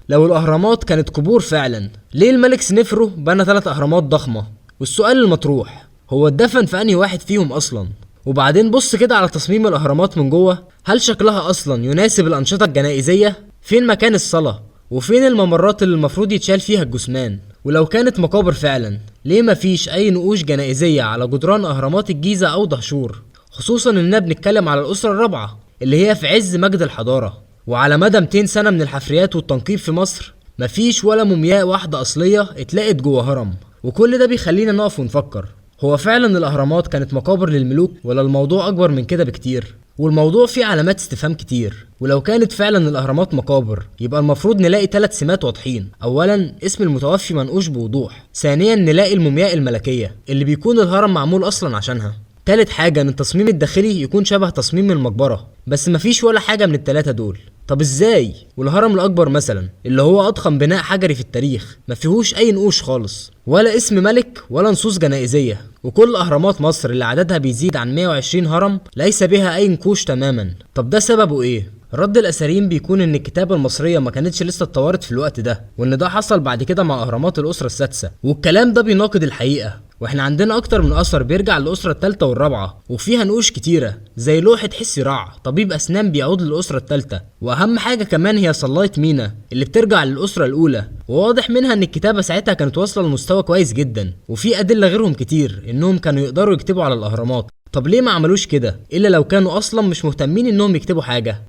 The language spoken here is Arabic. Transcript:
لو الاهرامات كانت قبور فعلا، ليه الملك سنفرو بنى 3 اهرامات ضخمة؟ والسؤال المطروح هو اتدفن في انهي واحد فيهم اصلا؟ وبعدين بص كده على تصميم الاهرامات من جوه، هل شكلها اصلا يناسب الانشطة الجنائزية؟ فين مكان الصلاة؟ وفين الممرات اللي المفروض يتشال فيها الجثمان؟ ولو كانت مقابر فعلا، ليه مفيش اي نقوش جنائزية على جدران اهرامات الجيزة او دهشور؟ خصوصا اننا بنتكلم على الاسرة الرابعة اللي هي في عز مجد الحضارة. وعلى مدى 200 سنة من الحفريات والتنقيب في مصر، مفيش ولا مومياء واحدة اصلية اتلقت جوه هرم. وكل ده بيخلينا نقف ونفكر، هو فعلا الاهرامات كانت مقابر للملوك ولا الموضوع اكبر من كده بكتير؟ والموضوع فيه علامات استفهام كتير. ولو كانت فعلا الاهرامات مقابر، يبقى المفروض نلاقي 3 سمات واضحين. اولا، اسم المتوفي منقوش بوضوح. ثانيا، نلاقي المومياء الملكية اللي بيكون الهرم معمول اصلا عشانها. تالت حاجة، ان التصميم الداخلي يكون شبه تصميم المقبرة، بس مفيش ولا حاجة من ال3 دول. طب ازاي؟ والهرم الاكبر مثلا اللي هو اضخم بناء حجري في التاريخ، مفيهوش اي نقوش خالص ولا اسم ملك ولا نصوص جنائزية. وكل اهرامات مصر اللي عددها بيزيد عن 120 هرم ليس بها اي نقوش تماما. طب ده سببه ايه؟ رد الاثريين بيكون ان الكتابة المصرية ما كانتش لسه اتطورت في الوقت ده، وان ده حصل بعد كده مع اهرامات الاسرة السادسة. والكلام ده بيناقض الحقيقة، واحنا عندنا اكتر من اثر بيرجع للاسرة الثالثة والرابعة، وفيها نقوش كتيرة زي لوحة حسي رع طبيب اسنان بيعود للاسرة الثالثة. واهم حاجة كمان هي صلاية مينا اللي بترجع للاسرة الاولى، وواضح منها ان الكتابة ساعتها كانت واصلة لمستوى كويس جدا. وفي ادلة غيرهم كتير انهم كانوا يقدروا يكتبوا على الاهرامات. طب ليه ما عملوش كده الا لو كانوا اصلا مش مهتمين انهم يكتبوا حاجة؟